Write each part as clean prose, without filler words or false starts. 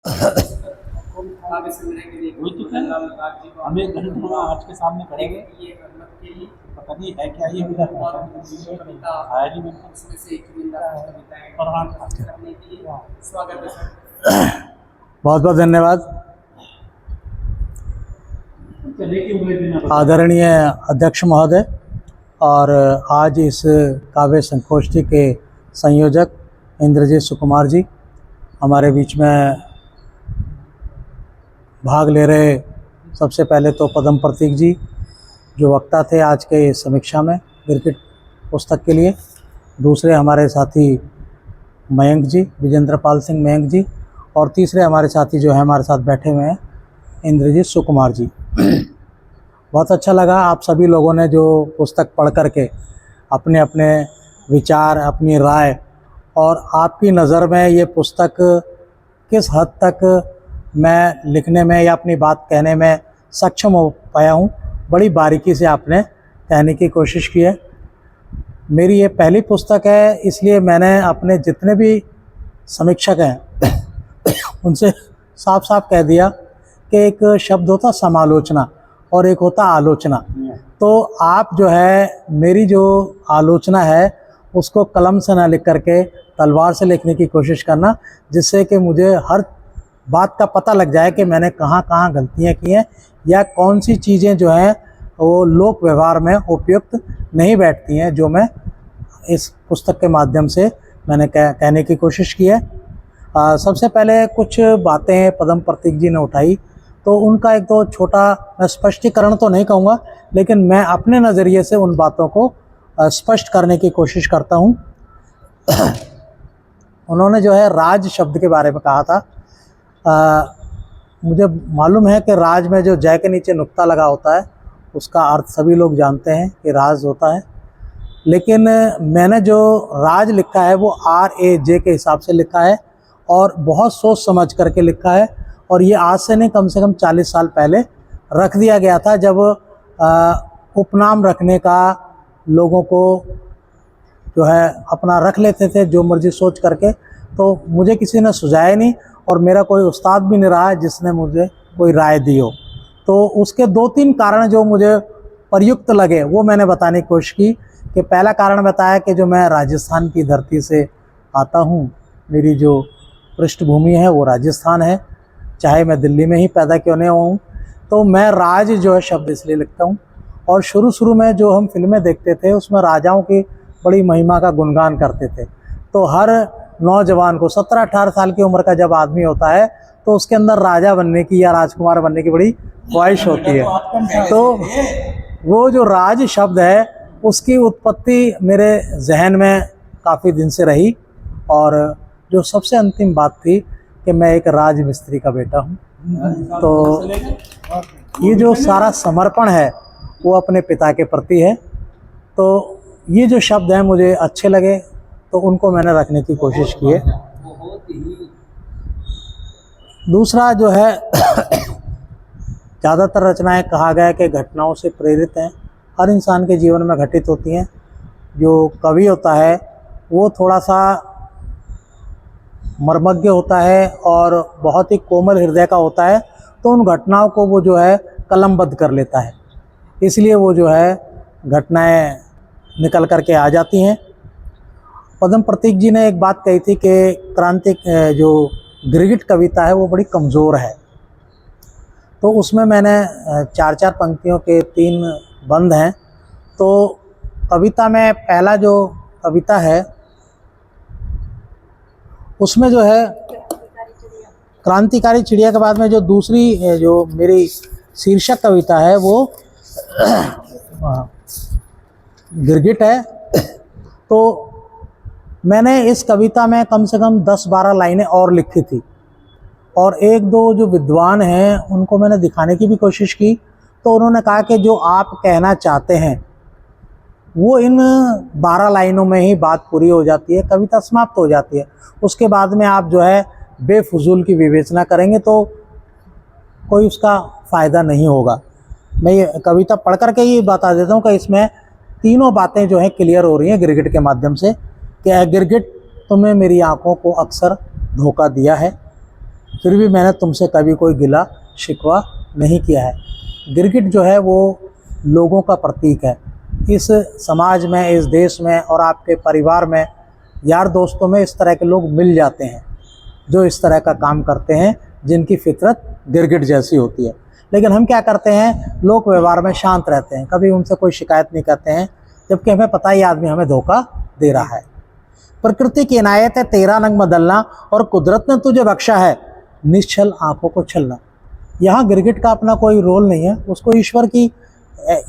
आगे से मिलने के लिए वही तो कह रहा हूँ। हम एक घंटा आज के सामने खड़े हैं, ये मतलब कि पता नहीं है क्या ये मेरा कविता खाया नहीं मिलता उसमें से एक कविताएं फरहान करने के लिए स्वागत है सर। बहुत बहुत धन्यवाद। चले के हुए दिन आदरणीय अध्यक्ष महोदय और आज इस काव्य संगोष्ठी के संयोजक इंद्रजीत सुकुमार जी, हमारे बीच में भाग ले रहे सबसे पहले तो पद्म प्रतीक जी जो वक्ता थे आज के समीक्षा में गिरगिट पुस्तक के लिए, दूसरे हमारे साथी मयंक जी, विजेंद्र पाल सिंह मयंक जी, और तीसरे हमारे साथी जो है हमारे साथ बैठे हुए हैं इंद्रजीत सुकुमार जी। बहुत अच्छा लगा आप सभी लोगों ने जो पुस्तक पढ़ कर के अपने अपने विचार, अपनी राय और आपकी नज़र में ये पुस्तक किस हद तक मैं लिखने में या अपनी बात कहने में सक्षम हो पाया हूँ, बड़ी बारीकी से आपने कहने की कोशिश की है। मेरी ये पहली पुस्तक है, इसलिए मैंने अपने जितने भी समीक्षक हैं उनसे साफ साफ कह दिया कि एक शब्द होता समालोचना और एक होता आलोचना। तो आप जो है मेरी जो आलोचना है उसको कलम से ना लिख करके तलवार से लिखने की कोशिश करना, जिससे कि मुझे हर बात का पता लग जाए कि मैंने कहाँ कहाँ गलतियाँ की हैं या कौन सी चीज़ें जो हैं वो लोक व्यवहार में उपयुक्त नहीं बैठती हैं, जो मैं इस पुस्तक के माध्यम से मैंने कहने की कोशिश की है। सबसे पहले कुछ बातें पद्म प्रतीक जी ने उठाई, तो उनका एक तो छोटा मैं स्पष्टीकरण तो नहीं कहूँगा, लेकिन मैं अपने नज़रिए से उन बातों को स्पष्ट करने की कोशिश करता हूँ। उन्होंने जो है राज शब्द के बारे में कहा था। मुझे मालूम है कि राज में जो जय के नीचे नुक्ता लगा होता है उसका अर्थ सभी लोग जानते हैं कि राज होता है, लेकिन मैंने जो राज लिखा है वो RAJ के हिसाब से लिखा है और बहुत सोच समझ करके लिखा है। और ये आज से नहीं, कम से कम 40 साल पहले रख दिया गया था, जब उपनाम रखने का लोगों को जो है अपना रख लेते थे जो मर्जी सोच करके। तो मुझे किसी ने सुझाया नहीं और मेरा कोई उस्ताद भी नहीं रहा जिसने मुझे कोई राय दी हो। तो उसके 2-3 कारण जो मुझे प्रयुक्त लगे वो मैंने बताने की कोशिश की। कि पहला कारण बताया कि जो मैं राजस्थान की धरती से आता हूँ, मेरी जो पृष्ठभूमि है वो राजस्थान है, चाहे मैं दिल्ली में ही पैदा क्यों नहीं हुआ हूँ। तो मैं राज जो है शब्द इसलिए लिखता हूँ। और शुरू में जो हम फिल्में देखते थे उसमें राजाओं की बड़ी महिमा का गुणगान करते थे। तो हर नौजवान को 17-18 साल की उम्र का जब आदमी होता है तो उसके अंदर राजा बनने की या राजकुमार बनने की बड़ी ख्वाहिश होती है। तो वो जो राज शब्द है उसकी उत्पत्ति मेरे जहन में काफ़ी दिन से रही। और जो सबसे अंतिम बात थी कि मैं एक राज मिस्त्री का बेटा हूँ, तो ये जो सारा समर्पण है वो अपने पिता के प्रति है। तो ये जो शब्द हैं मुझे अच्छे लगे तो उनको मैंने रखने की कोशिश की है। दूसरा जो है ज़्यादातर रचनाएं कहा गया कि घटनाओं से प्रेरित हैं, हर इंसान के जीवन में घटित होती हैं। जो कवि होता है वो थोड़ा सा मर्मज्ञ होता है और बहुत ही कोमल हृदय का होता है, तो उन घटनाओं को वो जो है कलमबद्ध कर लेता है, इसलिए वो जो है घटनाएं निकल कर के आ जाती हैं। पद्म प्रतीक जी ने एक बात कही थी कि क्रांति जो गिरगिट कविता है वो बड़ी कमज़ोर है। तो उसमें मैंने 4-4 पंक्तियों के 3 बंद हैं। तो कविता में पहला जो कविता है उसमें जो है क्रांतिकारी चिड़िया के बाद में जो दूसरी जो मेरी शीर्षक कविता है वो गिरगिट है। तो मैंने इस कविता में कम से कम 10-12 लाइनें और लिखी थी और 1-2 जो विद्वान हैं उनको मैंने दिखाने की भी कोशिश की। तो उन्होंने कहा कि जो आप कहना चाहते हैं वो इन 12 लाइनों में ही बात पूरी हो जाती है, कविता समाप्त हो जाती है। उसके बाद में आप जो है बेफजूल की विवेचना करेंगे तो कोई उसका फ़ायदा नहीं होगा। मैं ये कविता पढ़ कर के ही बता देता हूँ कि इसमें तीनों बातें जो हैं क्लियर हो रही हैं गिरगिट के माध्यम से। कि गिरगिट, तुम्हें मेरी आँखों को अक्सर धोखा दिया है, फिर भी मैंने तुमसे कभी कोई गिला शिकवा नहीं किया है। गिरगिट जो है वो लोगों का प्रतीक है। इस समाज में, इस देश में और आपके परिवार में, यार दोस्तों में इस तरह के लोग मिल जाते हैं जो इस तरह का काम करते हैं, जिनकी फितरत गिरगिट जैसी होती है। लेकिन हम क्या करते हैं, लोक व्यवहार में शांत रहते हैं, कभी उनसे कोई शिकायत नहीं करते हैं, जबकि हमें पता ही आदमी हमें धोखा दे रहा है। प्रकृति की इनायत है तेरा रंग बदलना, और कुदरत ने तुझे बख्शा है निश्चल आंखों को छलना। यहाँ गिरगिट का अपना कोई रोल नहीं है, उसको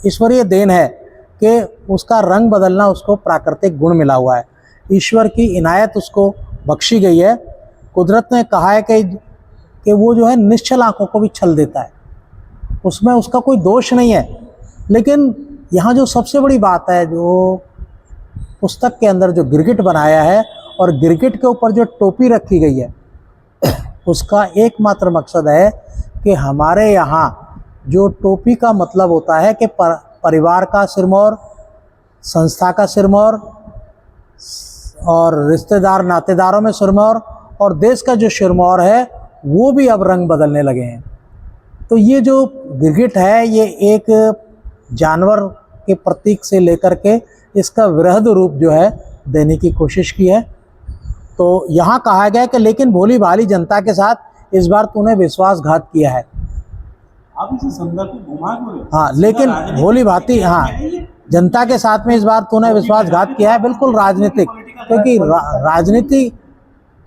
ईश्वरीय देन है कि उसका रंग बदलना उसको प्राकृतिक गुण मिला हुआ है, ईश्वर की इनायत उसको बख्शी गई है। कुदरत ने कहा है कि वो जो है निश्चल आंखों को भी छल देता है, उसमें उसका कोई दोष नहीं है। लेकिन यहाँ जो सबसे बड़ी बात है, जो पुस्तक के अंदर जो गिरगिट बनाया है और गिरगिट के ऊपर जो टोपी रखी गई है, उसका एकमात्र मकसद है कि हमारे यहाँ जो टोपी का मतलब होता है कि परिवार का सिरमौर, संस्था का सिरमौर और रिश्तेदार नातेदारों में सिरमौर और देश का जो सिरमौर है वो भी अब रंग बदलने लगे हैं। तो ये जो गिरगिट है ये एक जानवर के प्रतीक से लेकर के इसका वृहद रूप जो है देने की कोशिश की है। तो यहाँ कहा गया कि लेकिन भोली भाली जनता के साथ इस बार तूने विश्वासघात किया है। आप इसे संदर्भ में घुमा क्यों रहे हो? हाँ, लेकिन भोली भांति, हाँ, जनता के साथ में इस बार तूने विश्वासघात किया है। बिल्कुल राजनीतिक, क्योंकि राजनीति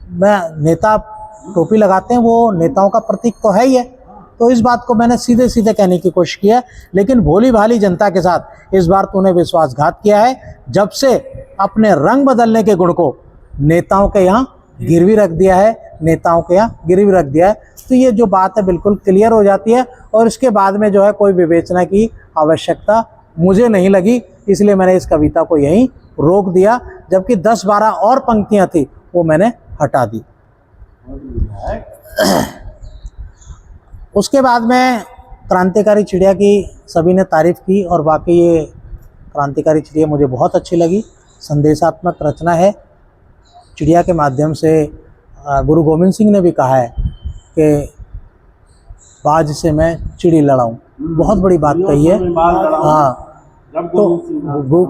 में नेता टोपी लगाते हैं, वो नेताओं का प्रतीक तो है ही है। तो इस बात को मैंने सीधे सीधे कहने की कोशिश की है, लेकिन भोली भाली जनता के साथ इस बार तूने विश्वासघात किया है, जब से अपने रंग बदलने के गुण को नेताओं के यहाँ गिरवी रख दिया है, नेताओं के यहाँ गिरवी रख दिया है। तो ये जो बात है बिल्कुल क्लियर हो जाती है और इसके बाद में जो है कोई विवेचना की आवश्यकता मुझे नहीं लगी, इसलिए मैंने इस कविता को यहीं रोक दिया। जबकि 10-12 और पंक्तियाँ थी वो मैंने हटा दी। उसके बाद में क्रांतिकारी चिड़िया की सभी ने तारीफ़ की और वाकई ये क्रांतिकारी चिड़िया मुझे बहुत अच्छी लगी। संदेशात्मक रचना है। चिड़िया के माध्यम से गुरु गोविंद सिंह ने भी कहा है कि बाज से मैं चिड़ी लड़ाऊं, बहुत बड़ी बात कही है। हाँ, तो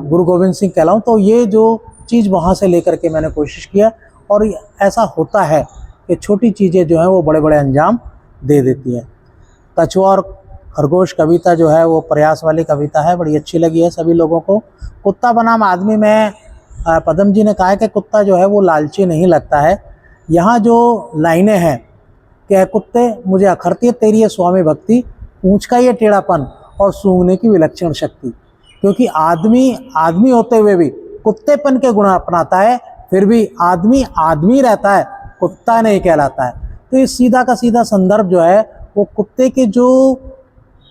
गुरु गोविंद सिंह कहलाऊं। तो ये जो चीज़ वहाँ से लेकर के मैंने कोशिश किया, और ऐसा होता है कि छोटी चीज़ें जो हैं वो बड़े बड़े अंजाम दे देती हैं। कछुआ और खरगोश कविता जो है वो प्रयास वाली कविता है, बड़ी अच्छी लगी है सभी लोगों को। कुत्ता बनाम आदमी में पदम जी ने कहा है कि कुत्ता जो है वो लालची नहीं लगता है। यहाँ जो लाइनें हैं कि कुत्ते मुझे अखरती है तेरी ये स्वामी भक्ति, पूंछ का ये टेढ़ापन और सूंघने की विलक्षण शक्ति। क्योंकि आदमी होते हुए भी कुत्तेपन के गुण अपनाता है, फिर भी आदमी रहता है, कुत्ता नहीं कहलाता है। तो ये सीधा का सीधा संदर्भ जो है वो कुत्ते के जो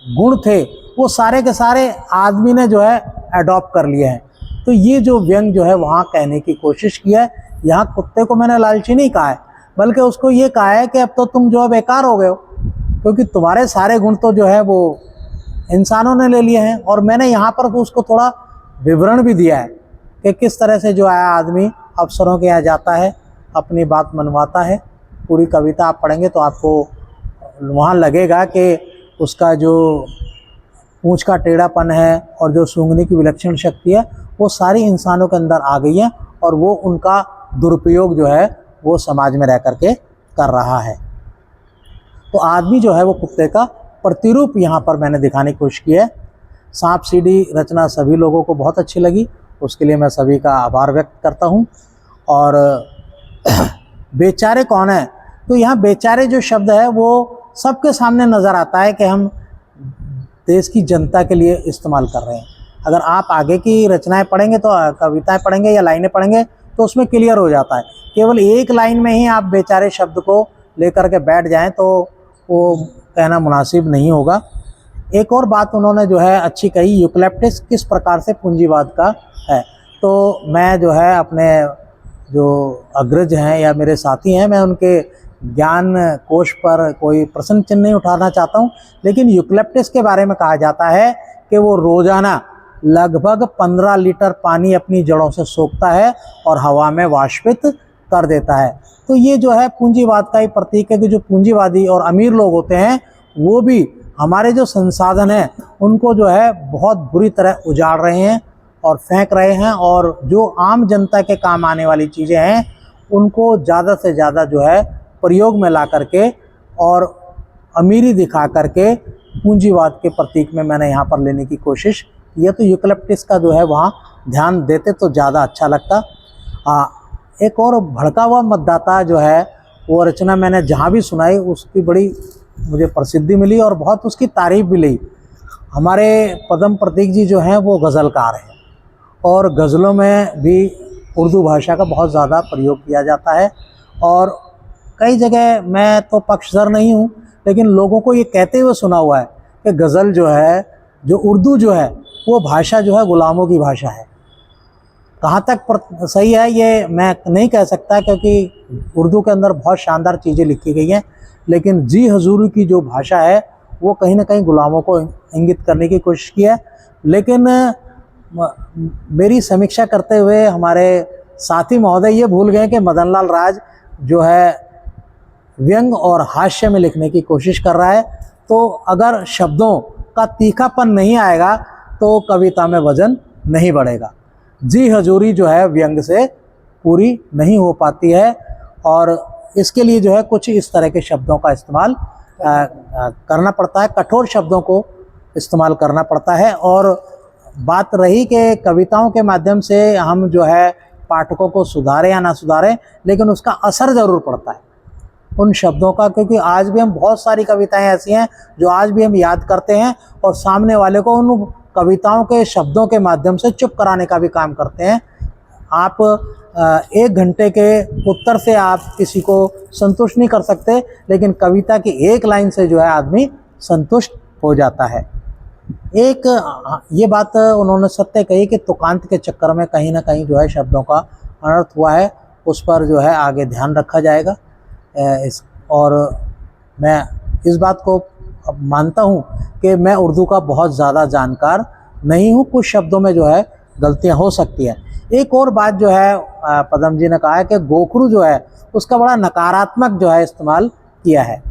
गुण थे वो सारे के सारे आदमी ने जो है अडॉप्ट कर लिए हैं। तो ये जो व्यंग जो है वहाँ कहने की कोशिश की है। यहाँ कुत्ते को मैंने लालची नहीं कहा है, बल्कि उसको ये कहा है कि अब तो तुम जो है बेकार हो गए हो, क्योंकि तुम्हारे सारे गुण तो जो है वो इंसानों ने ले लिए हैं। और मैंने यहाँ पर उसको थोड़ा विवरण भी दिया है कि किस तरह से जो है आदमी अफसरों के यहाँ जाता है, अपनी बात मनवाता है। पूरी कविता आप पढ़ेंगे तो आपको वहाँ लगेगा कि उसका जो पूंछ का टेढ़ापन है और जो सूंघने की विलक्षण शक्ति है वो सारी इंसानों के अंदर आ गई है, और वो उनका दुरुपयोग जो है वो समाज में रह करके कर रहा है। तो आदमी जो है वो कुत्ते का प्रतिरूप यहाँ पर मैंने दिखाने की कोशिश की है। सांप सीढ़ी रचना सभी लोगों को बहुत अच्छी लगी, उसके लिए मैं सभी का आभार व्यक्त करता हूँ। और बेचारे कौन है, तो यहाँ बेचारे जो शब्द है वो सबके सामने नज़र आता है कि हम देश की जनता के लिए इस्तेमाल कर रहे हैं। अगर आप आगे की रचनाएं पढ़ेंगे तो कविताएं पढ़ेंगे या लाइनें पढ़ेंगे तो उसमें क्लियर हो जाता है। केवल एक लाइन में ही आप बेचारे शब्द को लेकर के बैठ जाएं तो वो कहना मुनासिब नहीं होगा। एक और बात उन्होंने जो है अच्छी कही, यूकलिप्टस किस प्रकार से पूंजीवाद का है। तो मैं जो है अपने जो अग्रज हैं या मेरे साथी हैं, मैं उनके ज्ञान कोश पर कोई प्रश्न चिन्ह नहीं उठाना चाहता हूं, लेकिन यूकलिप्टस के बारे में कहा जाता है कि वो रोजाना लगभग 15 लीटर पानी अपनी जड़ों से सोखता है और हवा में वाष्पित कर देता है। तो ये जो है पूंजीवाद का ही प्रतीक है कि जो पूंजीवादी और अमीर लोग होते हैं वो भी हमारे जो संसाधन हैं उनको जो है बहुत बुरी तरह उजाड़ रहे हैं और फेंक रहे हैं, और जो आम जनता के काम आने वाली चीज़ें हैं उनको ज़्यादा से ज़्यादा जो है प्रयोग में ला करके और अमीरी दिखा करके पूंजीवाद के प्रतीक में मैंने यहाँ पर लेने की कोशिश की है। तो यूकलिप्टस का जो है वहाँ ध्यान देते तो ज़्यादा अच्छा लगता। एक और भड़का हुआ मतदाता जो है वो रचना मैंने जहाँ भी सुनाई उसकी बड़ी मुझे प्रसिद्धि मिली और बहुत उसकी तारीफ भी ली। हमारे पदम प्रतीक जी जो हैं वो गज़लकार हैं और गज़लों में भी उर्दू भाषा का बहुत ज़्यादा प्रयोग किया जाता है, और कई जगह मैं तो पक्षधर नहीं हूँ लेकिन लोगों को ये कहते हुए सुना हुआ है कि गज़ल जो है, जो उर्दू जो है वो भाषा जो है ग़ुलामों की भाषा है। कहाँ तक सही है ये मैं नहीं कह सकता क्योंकि उर्दू के अंदर बहुत शानदार चीज़ें लिखी गई हैं, लेकिन जी हजूरी की जो भाषा है वो कहीं ना कहीं ग़ुलामों को इंगित करने की कोशिश की है। लेकिन मेरी समीक्षा करते हुए हमारे साथी महोदय ये भूल गए कि मदन लाल राज जो है व्यंग और हास्य में लिखने की कोशिश कर रहा है, तो अगर शब्दों का तीखापन नहीं आएगा तो कविता में वजन नहीं बढ़ेगा। जी हजूरी जो है व्यंग से पूरी नहीं हो पाती है, और इसके लिए जो है कुछ इस तरह के शब्दों का इस्तेमाल करना पड़ता है, कठोर शब्दों को इस्तेमाल करना पड़ता है। और बात रही कि कविताओं के माध्यम से हम जो है पाठकों को सुधारें या ना सुधारें, लेकिन उसका असर ज़रूर पड़ता है उन शब्दों का, क्योंकि आज भी हम बहुत सारी कविताएं ऐसी हैं जो आज भी हम याद करते हैं और सामने वाले को उन कविताओं के शब्दों के माध्यम से चुप कराने का भी काम करते हैं। आप 1 घंटे के उत्तर से आप किसी को संतुष्ट नहीं कर सकते, लेकिन कविता की एक लाइन से जो है आदमी संतुष्ट हो जाता है। एक ये बात उन्होंने सत्य कही कि तुकांत के चक्कर में कहीं ना कहीं जो है शब्दों का अनर्थ हुआ है, उस पर जो है आगे ध्यान रखा जाएगा। और मैं इस बात को अब मानता हूँ कि मैं उर्दू का बहुत ज़्यादा जानकार नहीं हूँ, कुछ शब्दों में जो है गलतियाँ हो सकती हैं। एक और बात जो है पदम जी ने कहा है कि गोखरू जो है उसका बड़ा नकारात्मक जो है इस्तेमाल किया है।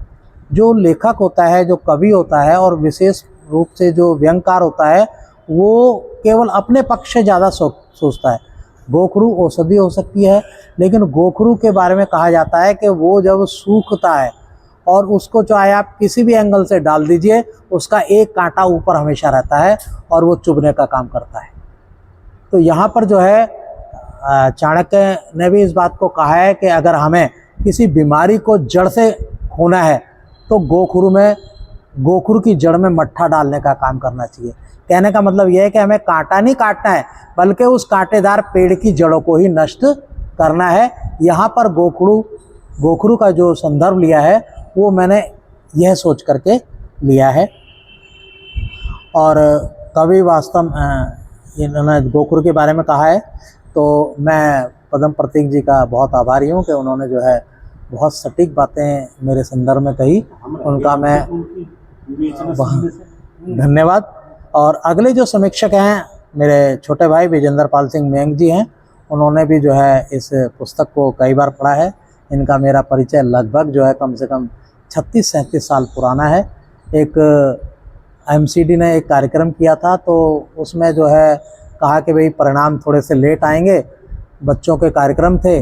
जो लेखक होता है, जो कवि होता है और विशेष रूप से जो व्यंगकार होता है वो केवल अपने पक्ष से ज़्यादा सोचता है। गोखरू औषधि हो सकती है, लेकिन गोखरू के बारे में कहा जाता है कि वो जब सूखता है और उसको चाहे आप किसी भी एंगल से डाल दीजिए उसका एक कांटा ऊपर हमेशा रहता है और वो चुभने का काम करता है। तो यहाँ पर जो है चाणक्य ने भी इस बात को कहा है कि अगर हमें किसी बीमारी को जड़ से खोना है तो गोखरू की जड़ में मट्ठा डालने का काम करना चाहिए। कहने का मतलब यह है कि हमें कांटा नहीं काटना है, बल्कि उस कांटेदार पेड़ की जड़ों को ही नष्ट करना है। यहाँ पर गोखरू का जो संदर्भ लिया है वो मैंने यह सोच करके लिया है। और कवि वास्तव इन्होंने गोखरू के बारे में कहा है, तो मैं पदम प्रतीक जी का बहुत आभारी हूँ कि उन्होंने जो है बहुत सटीक बातें मेरे संदर्भ में कही, उनका मैं धन्यवाद। और अगले जो समीक्षक हैं मेरे छोटे भाई विजेंद्र पाल सिंह मेंग जी हैं, उन्होंने भी जो है इस पुस्तक को कई बार पढ़ा है। इनका मेरा परिचय लगभग जो है कम से कम 36-37 साल पुराना है। एक एमसीडी ने एक कार्यक्रम किया था तो उसमें जो है कहा कि भाई परिणाम थोड़े से लेट आएंगे, बच्चों के कार्यक्रम थे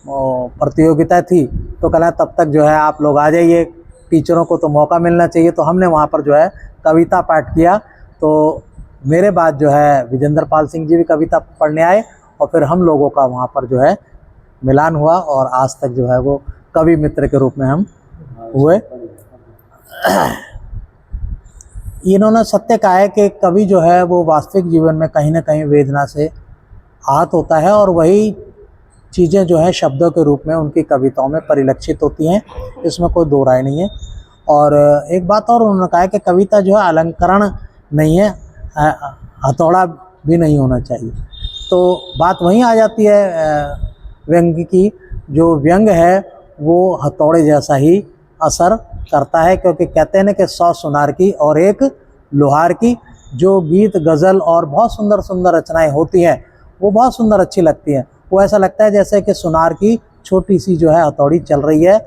और प्रतियोगिता थी, तो कहना तब तक जो है आप लोग आ जाइए, टीचरों को तो मौका मिलना चाहिए। तो हमने वहाँ पर जो है कविता पाठ किया, तो मेरे बाद जो है विजेंद्र पाल सिंह जी भी कविता पढ़ने आए और फिर हम लोगों का वहाँ पर जो है मिलान हुआ और आज तक जो है वो कवि मित्र के रूप में हम हुए। इन्होंने सत्य कहा है कि कवि जो है वो वास्तविक जीवन में कहीं ना कहीं वेदना से आहत होता है और वही चीज़ें जो है शब्दों के रूप में उनकी कविताओं में परिलक्षित होती हैं, इसमें कोई दो राय नहीं है। और एक बात और उन्होंने कहा है कि कविता जो है अलंकरण नहीं है, हथौड़ा भी नहीं होना चाहिए। तो बात वहीं आ जाती है व्यंग की, जो व्यंग है वो हथौड़े जैसा ही असर करता है, क्योंकि कहते हैं ना कि 100 सुनार की और 1 लोहार की। जो गीत गज़ल और बहुत सुंदर सुंदर रचनाएं होती हैं वो बहुत सुंदर अच्छी लगती हैं। वो ऐसा लगता है जैसे कि सुनार की छोटी सी जो है हथौड़ी चल रही है,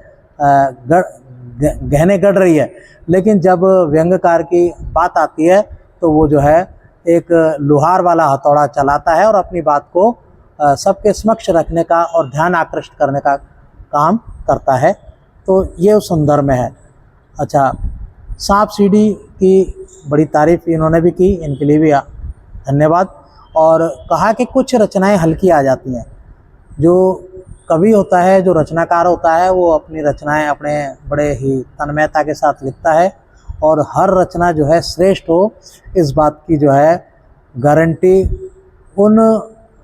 गहने गढ़ रही है, लेकिन जब व्यंग्यकार की बात आती है तो वो जो है एक लोहार वाला हथौड़ा चलाता है और अपनी बात को सबके समक्ष रखने का और ध्यान आकृष्ट करने का काम करता है। तो ये उस संदर्भ में है। अच्छा, सांप सीढ़ी की बड़ी तारीफ इन्होंने भी की, इनके लिए भी धन्यवाद। और कहा कि कुछ रचनाएं हल्की आ जाती हैं। जो कवि होता है, जो रचनाकार होता है, वो अपनी रचनाएं अपने बड़े ही तन्मयता के साथ लिखता है और हर रचना जो है श्रेष्ठ हो, इस बात की जो है गारंटी उन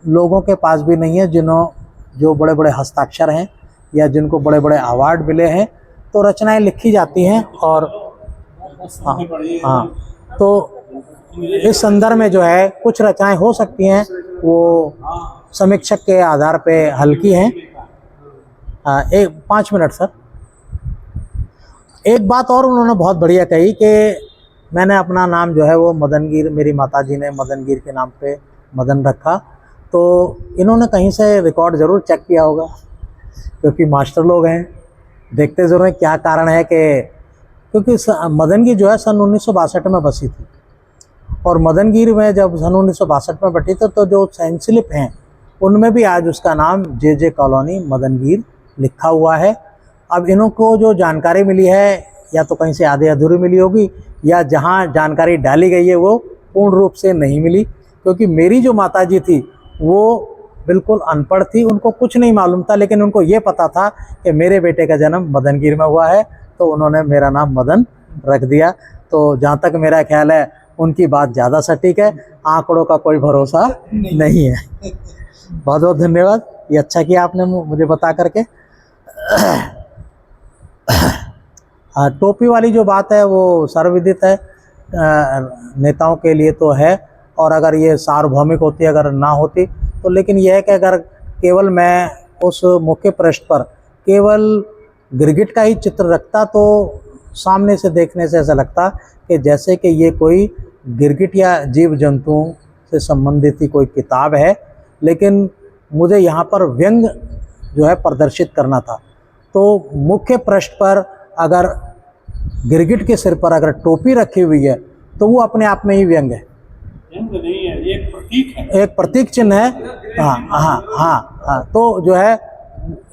लोगों के पास भी नहीं है जो बड़े बड़े हस्ताक्षर हैं या जिनको बड़े बड़े अवार्ड मिले हैं। तो रचनाएं लिखी जाती हैं और हाँ, तो इस संदर्भ में जो है कुछ रचनाएं हो सकती हैं वो समीक्षक के आधार पे हल्की हैं। 5 मिनट सर। एक बात और उन्होंने बहुत बढ़िया कही कि मैंने अपना नाम जो है वो मदनगीर, मेरी माताजी ने मदनगीर के नाम पे मदन रखा। तो इन्होंने कहीं से रिकॉर्ड ज़रूर चेक किया होगा, क्योंकि मास्टर लोग हैं, देखते ज़रूर हैं क्या कारण है कि क्योंकि मदनगीर जो है सन 1962 में बसी थी और मदनगीर में जब सन 1962 में बटी तो जो साइन स्लिप हैं उनमें भी आज उसका नाम जे कॉलोनी मदनगीर लिखा हुआ है। अब इनको जो जानकारी मिली है या तो कहीं से आधे अधूरी मिली होगी या जहाँ जानकारी डाली गई है वो पूर्ण रूप से नहीं मिली, क्योंकि मेरी जो माताजी थी वो बिल्कुल अनपढ़ थी, उनको कुछ नहीं मालूम था, लेकिन उनको ये पता था कि मेरे बेटे का जन्म मदनगीर में हुआ है, तो उन्होंने मेरा नाम मदन रख दिया। तो जहाँ तक मेरा ख्याल है उनकी बात ज़्यादा सटीक है, आंकड़ों का कोई भरोसा नहीं है। बहुत बहुत धन्यवाद, ये अच्छा किया आपने मुझे बता करके। टोपी वाली जो बात है वो सर्वविदित है, नेताओं के लिए तो है, और अगर ये सार्वभौमिक होती अगर ना होती तो, लेकिन यह है कि अगर केवल मैं उस मुख्य पृष्ठ पर केवल गिरगिट का ही चित्र रखता तो सामने से देखने से ऐसा लगता कि जैसे कि ये कोई गिरगिट या जीव जंतुओं से संबंधित ही कोई किताब है, लेकिन मुझे यहाँ पर व्यंग जो है प्रदर्शित करना था। तो मुख्य पृष्ठ पर अगर गिरगिट के सिर पर अगर टोपी रखी हुई है तो वो अपने आप में ही व्यंग है, व्यंग नहीं है, एक प्रतीक है, एक प्रतीक चिन्ह है। हाँ हाँ हाँ हाँ, तो जो है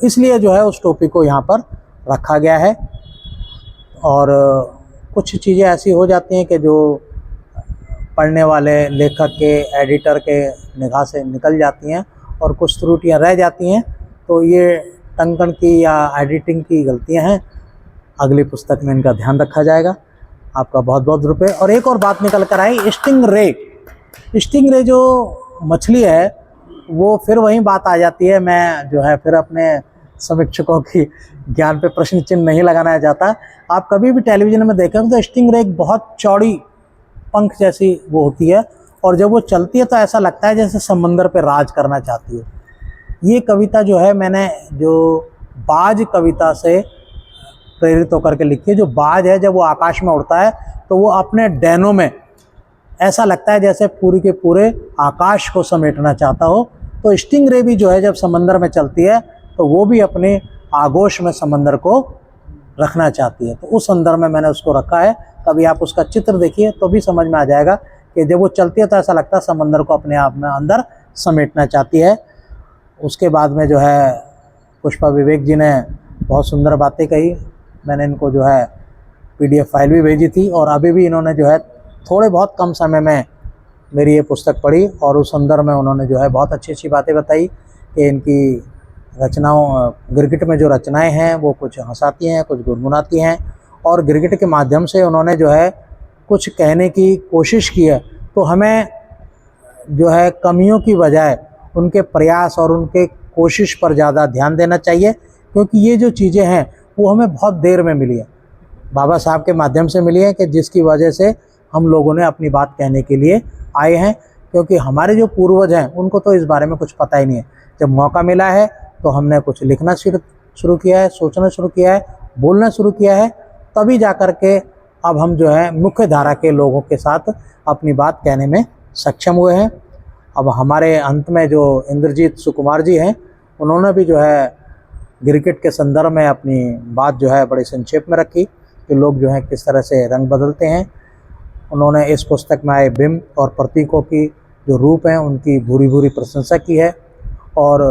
इसलिए जो है उस टोपी को यहाँ पर रखा गया है। और कुछ चीज़ें ऐसी हो जाती हैं कि जो पढ़ने वाले लेखक के, एडिटर के निगाह से निकल जाती हैं और कुछ त्रुटियां रह जाती हैं, तो ये टंकन की या एडिटिंग की गलतियां हैं। अगली पुस्तक में इनका ध्यान रखा जाएगा। आपका बहुत बहुत रुपये। और एक और बात निकल कर आई, स्टिंग रे जो मछली है वो फिर वही बात आ जाती है। मैं जो है फिर अपने समीक्षकों की ज्ञान पे प्रश्न चिन्ह नहीं लगाना चाहता। आप कभी भी टेलीविज़न में देखें तो स्टिंग रे एक बहुत चौड़ी पंख जैसी वो होती है, और जब वो चलती है तो ऐसा लगता है जैसे समंदर पे राज करना चाहती है। ये कविता जो है मैंने जो बाज कविता से प्रेरित होकर के लिखी है। जो बाज है जब वो आकाश में उड़ता है तो वो अपने डैनों में ऐसा लगता है जैसे पूरी के पूरे आकाश को समेटना चाहता हो। तो स्टिंग रे भी जो है जब समंदर में चलती है तो वो भी अपने आगोश में समंदर को रखना चाहती है। तो उस संदर्भ में मैंने उसको रखा है। कभी आप उसका चित्र देखिए तो भी समझ में आ जाएगा कि जब वो चलती है तो ऐसा लगता है समंदर को अपने आप में अंदर समेटना चाहती है। उसके बाद में जो है पुष्पा विवेक जी ने बहुत सुंदर बातें कही। मैंने इनको जो है PDF फाइल भी भेजी थी, और अभी भी इन्होंने जो है थोड़े बहुत कम समय में मेरी ये पुस्तक पढ़ी और उस संदर्भ में उन्होंने जो है बहुत अच्छी अच्छी बातें बताई कि इनकी रचनाओं, गिरगिट में जो रचनाएं हैं वो कुछ हंसाती हैं, कुछ गुनगुनाती हैं, और गिरगिट के माध्यम से उन्होंने जो है कुछ कहने की कोशिश की है। तो हमें जो है कमियों की बजाय उनके प्रयास और उनके कोशिश पर ज़्यादा ध्यान देना चाहिए, क्योंकि ये जो चीज़ें हैं वो हमें बहुत देर में मिली है, बाबा साहब के माध्यम से मिली है, कि जिसकी वजह से हम लोगों ने अपनी बात कहने के लिए आए हैं। क्योंकि हमारे जो पूर्वज हैं उनको तो इस बारे में कुछ पता ही नहीं है। जब मौका मिला है तो हमने कुछ लिखना शुरू किया है, सोचना शुरू किया है, बोलना शुरू किया है, तभी जा कर के अब हम जो है मुख्य धारा के लोगों के साथ अपनी बात कहने में सक्षम हुए हैं। अब हमारे अंत में जो इंद्रजीत सुकुमार जी हैं उन्होंने भी जो है क्रिकेट के संदर्भ में अपनी बात जो है बड़े संक्षेप में रखी कि लोग जो हैं किस तरह से रंग बदलते हैं। उन्होंने इस पुस्तक में आए बिंब और प्रतीकों की जो रूप हैं उनकी भूरी भूरी प्रशंसा की है। और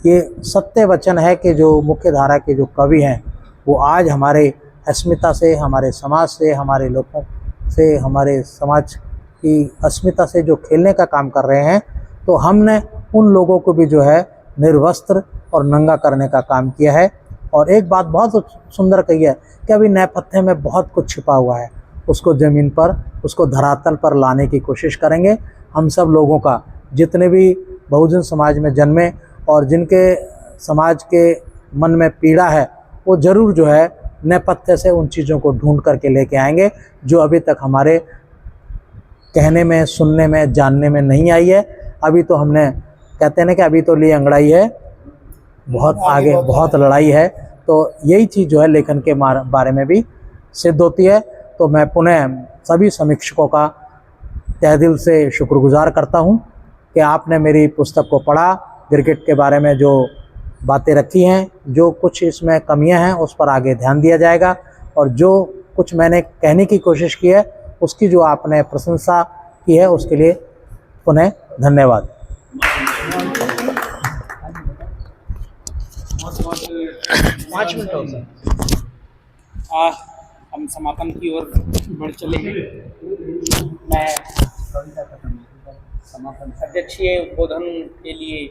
ये सत्य वचन है कि जो मुख्य धारा के जो कवि हैं वो आज हमारे अस्मिता से, हमारे समाज से, हमारे लोगों से, हमारे समाज की अस्मिता से जो खेलने का काम कर रहे हैं, तो हमने उन लोगों को भी जो है निर्वस्त्र और नंगा करने का काम किया है। और एक बात बहुत सुंदर कही है कि अभी नेपथ्य में बहुत कुछ छिपा हुआ है, उसको ज़मीन पर, उसको धरातल पर लाने की कोशिश करेंगे। हम सब लोगों का, जितने भी बहुजन समाज में जन्मे और जिनके समाज के मन में पीड़ा है, वो ज़रूर जो है नेपथ्य से उन चीज़ों को ढूंढ करके लेके आएंगे जो अभी तक हमारे कहने में, सुनने में, जानने में नहीं आई है। अभी तो हमने कहते हैं ना कि अभी तो ली अंगड़ाई है, बहुत आगे बहुत लड़ाई है। तो यही चीज़ जो है लेखन के बारे में भी सिद्ध होती है। तो मैं पुनः सभी समीक्षकों का तहे दिल से शुक्रगुजार करता हूं कि आपने मेरी पुस्तक को पढ़ा, क्रिकेट के बारे में जो बातें रखी हैं, जो कुछ इसमें कमियां हैं उस पर आगे ध्यान दिया जाएगा, और जो कुछ मैंने कहने की कोशिश की है उसकी जो आपने प्रशंसा की है उसके लिए पुनः धन्यवाद। 5 मिनट हो गए। हम समापन की ओर बढ़ चलेंगे। मैं अध्यक्षीय उद्बोधन के लिए